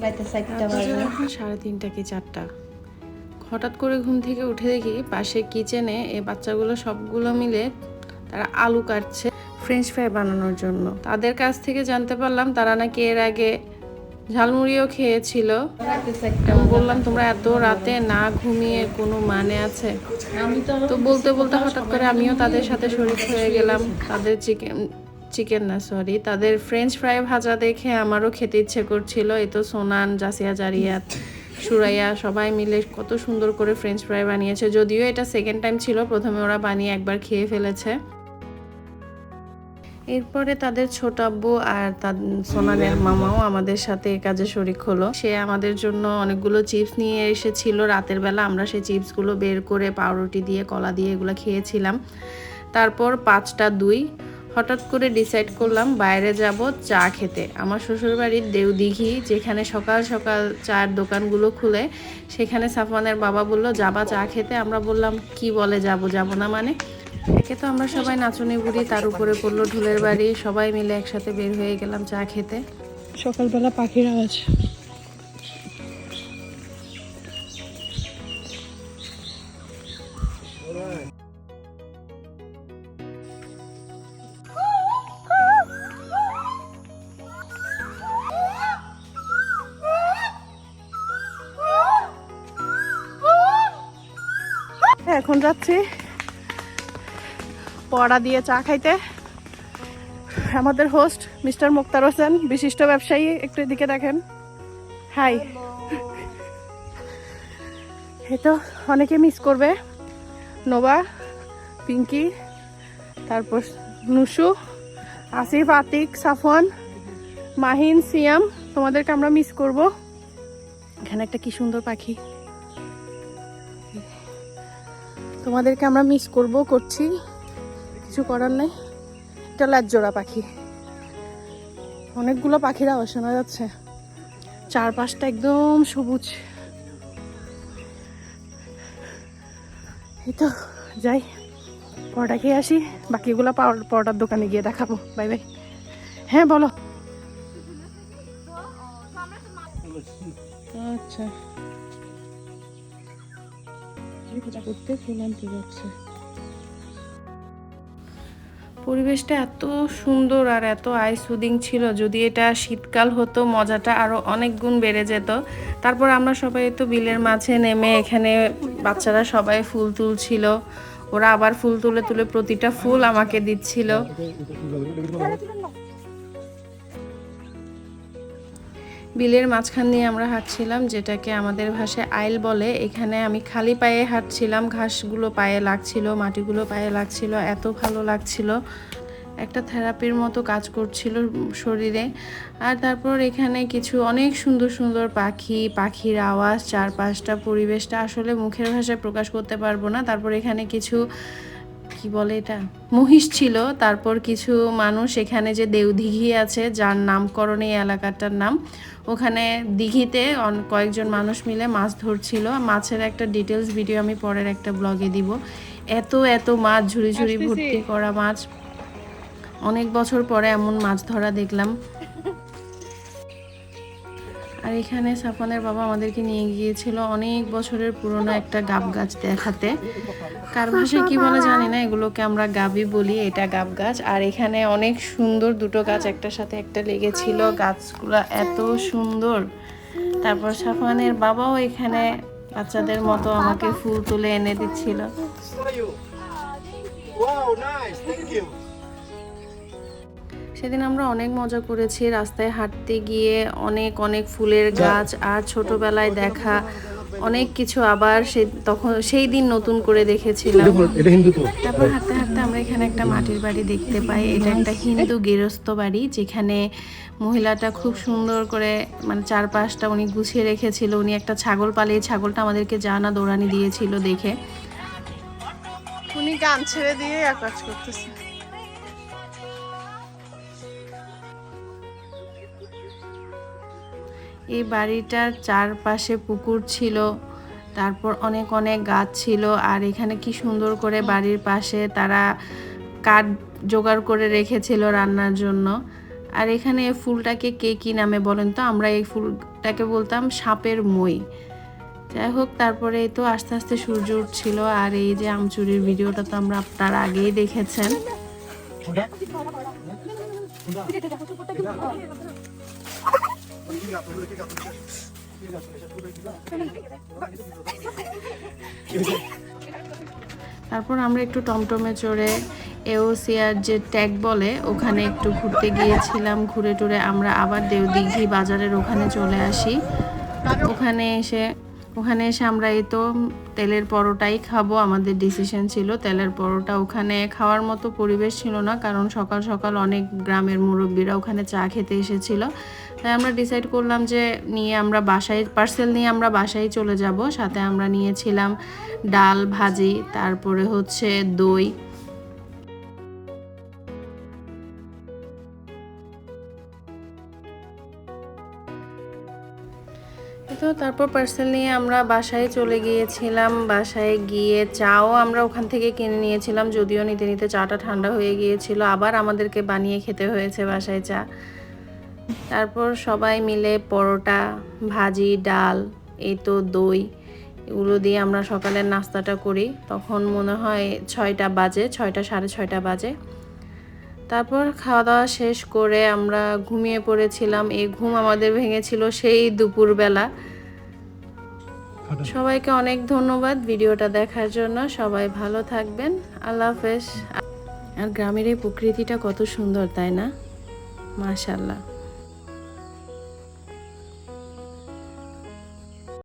রাতে 4টা বাজে বাজে। এখন 3:30 কি 4টা। হঠাৎ করে ঘুম থেকে উঠে দেখি পাশে কিচেনে এই বাচ্চাগুলো সবগুলো মিলে তারা আলু কাটছে ফ্রেঞ্চ ফ্রাই বানানোর জন্য। তাদের কাছ থেকে জানতে পারলাম তারা নাকি এর আগে ঝালমুড়িও খেয়েছিল। রাতে 4টা আমি বাজে। বললাম তোমরা এত রাতে না ঘুমিয়ে কোনো মানে আছে? আমি তো তো বলতে বলতে হঠাৎ করে আমিও তাদের সাথে শরিক হয়ে গেলাম। তাদের চিকেন না সরি তাদের ফ্রেঞ্চ ফ্রাই ভাজা দেখে আমারও খেতে ইচ্ছে করছিল। এই তো সোনান, জাসিয়া, জারিয়াত, সুরাইয়া সবাই মিলে কত সুন্দর করে ফ্রেঞ্চ ফ্রাই বানিয়েছে। যদিও এটা সেকেন্ড টাইম ছিল, প্রথমে ওরা বানিয়ে একবার খেয়ে ফেলেছে। এরপরে তাদের ছোট আব্বু আর সোনানের মামাও আমাদের সাথে এই কাজে শরিক হলো। সে আমাদের জন্য অনেকগুলো চিপস নিয়ে এসেছিল রাতের বেলা। আমরা সেই চিপসগুলো বের করে পাউরুটি দিয়ে, কলা দিয়ে এগুলো খেয়েছিলাম। তারপর 5টা 2 হঠাৎ করে ডিসাইড করলাম বাইরে যাব চা খেতে। আমার শ্বশুরবাড়ির দেওদিঘি, যেখানে সকাল সকাল চায়ের দোকানগুলো খুলে, সেখানে সাফওয়ানের বাবা বলল যাবা চা খেতে। আমরা বললাম কি বলে যাব না মানে। একে তো আমরা সবাই নাচুনি বুড়ি, তার উপরে পড়লো ঢোলের বাড়ি। সবাই মিলে একসাথে বের হয়ে গেলাম চা খেতে। সকালবেলা পাখির আওয়াজ। এখন যাচ্ছি পড়া দিয়ে চা খাইতে। আমাদের হোস্ট মিস্টার মুক্তার হোসেন, বিশিষ্ট ব্যবসায়ী, একটু এদিকে দেখেন। হাই। এই তো অনেকে মিস করবে, নোবা, পিঙ্কি, তারপর নুসু, আসিফ, আতিক, সাফওয়ান, মাহিন, সিয়াম, তোমাদেরকে আমরা মিস করব। এখানে একটা কি সুন্দর পাখি, তোমাদেরকে আমরা মিস করছি, কিছু করার নেই। এটা লাজজোড়া পাখি। অনেকগুলো পাখির আওয়াজ শোনা যাচ্ছে, চারপাশটা একদম সবুজ। এই তো যাই, পরোটা খেয়ে আসি, বাকিগুলো পরোটার দোকানে গিয়ে দেখাবো। Bye bye. হ্যাঁ বলো। আচ্ছা, পূজা করতে ফুল আনতে যাচ্ছে। পরিবেশটা এত সুন্দর আর এত আই সুদিং ছিল। যদি এটা শীতকাল হতো মজাটা আরো অনেক গুণ বেড়ে যেত। তারপর আমরা সবাই তো বিলের মাঝে নেমে এখানে বাচ্চারা সবাই ফুল তুলছিল। ওরা আবার ফুল তুলে তুলে প্রতিটা ফুল আমাকে দিচ্ছিল। বিলের মাঝখান দিয়ে আমরা হাঁটছিলাম, যেটাকে আমাদের ভাষায় আইল বলে। এখানে আমি খালি পায়ে হাঁটছিলাম, ঘাসগুলো পায়ে লাগছিল, মাটিগুলো পায়ে লাগছিল, এত ভালো লাগছিল। একটা থেরাপির মতো কাজ করছিল শরীরে। আর তারপর এখানে কিছু অনেক সুন্দর সুন্দর পাখির আওয়াজ, চারপাশটা পরিবেশটা আসলে মুখের ভাষায় প্রকাশ করতে পারবো না। তারপর এখানে কিছু কি বলে এটা, মহিষ ছিল। তারপর কিছু মানুষ, এখানে যে দেওদিঘি আছে যার নামকরণ এই এলাকাটার নাম, ওখানে দিঘিতে কয়েকজন মানুষ মিলে মাছ ধরছিল। মাছের একটা ডিটেলস ভিডিও আমি পরের একটা ব্লগে দিব। এত মাছ, ঝুড়ি ঝুড়ি ভর্তি করা মাছ। অনেক বছর পরে এমন মাছ ধরা দেখলাম। আর এখানে সাফওয়ানের বাবা আমাদেরকে নিয়ে গিয়েছিল অনেক বছরের পুরনো একটা গাব গাছ দেখাতে। কার ভাষায় কি বলে জানি না, এগুলোকে আমরা গাবি বলি। এটা গাব গাছ। আর এখানে অনেক সুন্দর দুটো গাছ একটার সাথে একটা লেগেছিল, গাছগুলো এত সুন্দর। তারপর সাফওয়ানের বাবাও এখানে বাচ্চাদের মতো আমাকে ফুল তুলে এনে দিচ্ছিল। সেদিন আমরা অনেক মজা করেছি রাস্তায় হাঁটতে গিয়ে। অনেক ফুলের গাছ আর ছোটবেলায় দেখা অনেক কিছু আবার সেই দিন নতুন করে দেখেছিলাম। তারপর হাঁটতে হাঁটতে আমরা এখানে একটা মাটির বাড়ি দেখতে পাই। এটা একটা হিন্দু গৃহস্থ বাড়ি, যেখানে মহিলাটা খুব সুন্দর করে মানে চারপাশটা উনি গুছিয়ে রেখেছিল। উনি একটা ছাগল পালে, ছাগলটা আমাদেরকে জানা দৌড়ানি দিয়েছিল দেখে। উনি গান ছেড়ে দিয়ে কাজ করতেছে। এই বাড়িটার চারপাশে পুকুর ছিল, তারপর অনেক গাছ ছিল। আর এখানে কি সুন্দর করে বাড়ির পাশে তারা কাঠ জোগাড় করে রেখেছিল রান্নার জন্য। আর এখানে এই ফুলটাকে কে কী নামে বলেন তো? আমরা এই ফুলটাকে বলতাম সাপের মই। যাই হোক, তারপরে এই তো আস্তে আস্তে সূর্য উঠছিল। আর এই যে আমচুরির ভিডিওটা তো আপনারা আগেই দেখেছেন। তারপর আমরা একটু টমটমে চড়ে এওসিয়ার যে ট্যাগ বলে ওখানে একটু ঘুরতে গিয়েছিলাম। ঘুরে টুরে আমরা আবার দিঘি বাজারের ওখানে চলে আসি। ওখানে এসে আমরা এই তো তেলের পরোটাই খাবো। আমাদের ডিসিশন ছিল তেলের পরোটা। ওখানে খাওয়ার মতো পরিবেশ ছিল না, কারণ সকাল সকাল অনেক গ্রামের মুরব্বীরা ওখানে চা খেতে এসেছিল। তাই আমরা ডিসাইড করলাম যে পার্সেল নিয়ে আমরা বাসায় চলে যাব। সাথে আমরা নিয়েছিলাম ডাল, ভাজি, তারপরে হচ্ছে দই। তো তারপর পার্সেল নিয়ে আমরা বাসায় চলে গিয়েছিলাম। বাসায় গিয়ে চাও আমরা ওখান থেকে কিনে নিয়েছিলাম, যদিও নিতে নিতে চাটা ঠান্ডা হয়ে গিয়েছিল। আবার আমাদেরকে বানিয়ে খেতে হয়েছে বাসায় চা। তারপর সবাই মিলে পরোটা, ভাজি, ডাল, এই তো দই, এগুলো দিয়ে আমরা সকালের নাস্তাটা করি। তখন মনে হয় 6টা বাজে, 6টা সাড়ে 6টা বাজে। তারপর খাওয়া দাওয়া শেষ করে আমরা ঘুমিয়ে পড়েছিলাম। এই ঘুম আমাদের ভেঙেছিল সেই দুপুরবেলা। সবাইকে অনেক ধন্যবাদ ভিডিওটা দেখার জন্য। সবাই ভালো থাকবেন। আল্লাহ হাফেজ। আর গ্রামের এই প্রকৃতিটা কত সুন্দর, তাই না? মাশাআল্লাহ।